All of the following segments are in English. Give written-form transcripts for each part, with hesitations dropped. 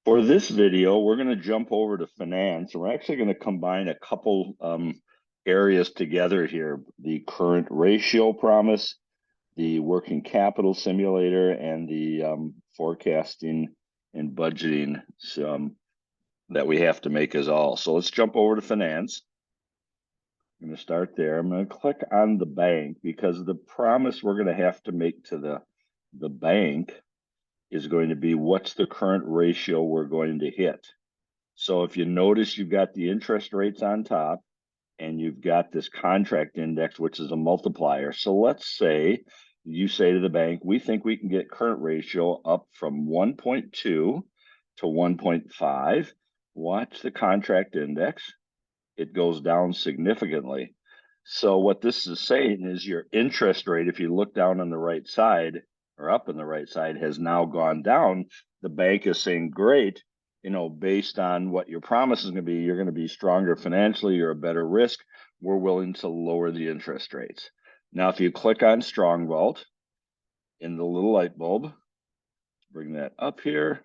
For this video, we're going to jump over to finance, and we're actually going to combine a couple areas together here. The current ratio promise, the working capital simulator, and the forecasting and budgeting that we have to make as all. So let's jump over to finance. I'm going to start there. I'm going to click on the bank because the promise we're going to have to make to the bank is going to be what's the current ratio we're going to hit. So if you notice, you've got the interest rates on top and you've got this contract index, which is a multiplier. So let's say you say to the bank, we think we can get current ratio up from 1.2 to 1.5. Watch the contract index. It goes down significantly. So what this is saying is your interest rate, if you look down on the right side or up on the right side, has now gone down. The bank is saying, great, based on what your promise is going to be, you're going to be stronger financially, you're a better risk. We're willing to lower the interest rates. Now, if you click on Strongvault in the little light bulb, bring that up here.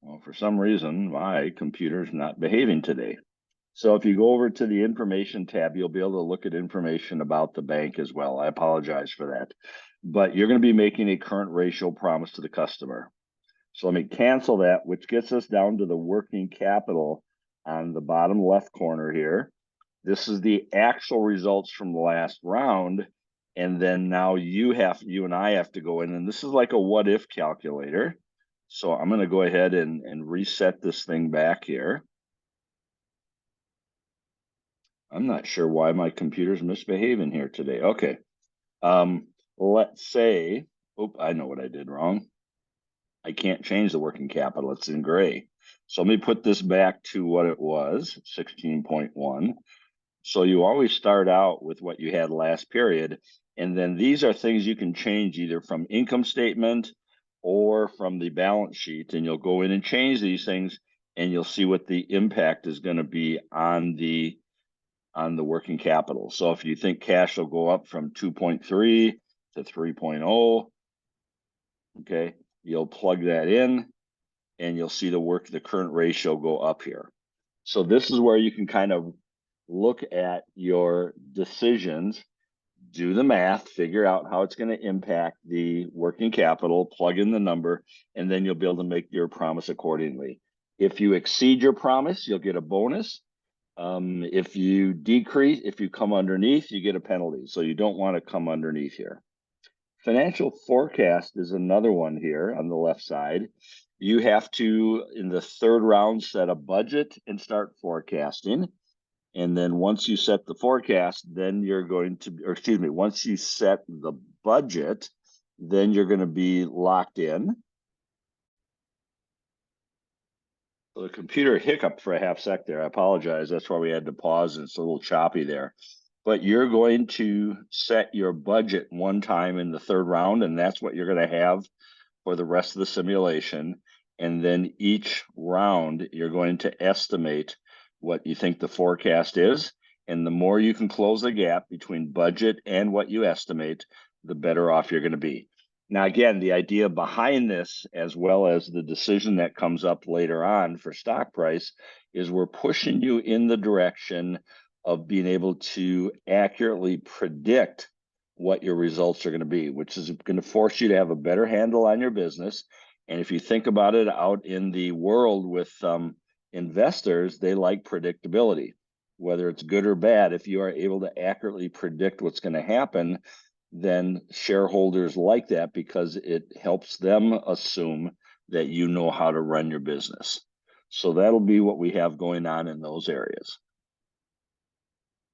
Well, for some reason, my computer's not behaving today. So if you go over to the information tab, you'll be able to look at information about the bank as well. I apologize for that. But you're going to be making a current ratio promise to the customer. So let me cancel that, which gets us down to the working capital on the bottom left corner here. This is the actual results from the last round. And then now you and I have to go in, and this is like a what if calculator. So I'm going to go ahead and reset this thing back here. I'm not sure why my computer's misbehaving here today. Okay. Let's say, I know what I did wrong. I can't change the working capital. It's in gray. So let me put this back to what it was, 16.1. So you always start out with what you had last period. And then these are things you can change either from income statement or from the balance sheet. And you'll go in and change these things and you'll see what the impact is going to be on the working capital. So if you think cash will go up from 2.3 to 3.0, okay, you'll plug that in and you'll see the current ratio go up here. So this is where you can kind of look at your decisions, do the math, figure out how it's going to impact the working capital, plug in the number, and then you'll be able to make your promise accordingly. If you exceed your promise, you'll get a bonus. If you come underneath, you get a penalty. So you don't want to come underneath here. Financial forecast is another one here on the left side. You have to, in the third round, set a budget and start forecasting. And then once you set the forecast, then you're going to, or excuse me, once you set the budget, then you're going to be locked in. So the computer hiccuped for a half sec there. I apologize. That's why we had to pause. And it's a little choppy there. But you're going to set your budget one time in the third round, and that's what you're going to have for the rest of the simulation. And then each round, you're going to estimate what you think the forecast is. And the more you can close the gap between budget and what you estimate, the better off you're going to be. Now, again, the idea behind this, as well as the decision that comes up later on for stock price, is we're pushing you in the direction of being able to accurately predict what your results are going to be, which is going to force you to have a better handle on your business. And if you think about it out in the world with investors, they like predictability, whether it's good or bad. If you are able to accurately predict what's going to happen, then shareholders like that because it helps them assume that you know how to run your business. So that'll be what we have going on in those areas.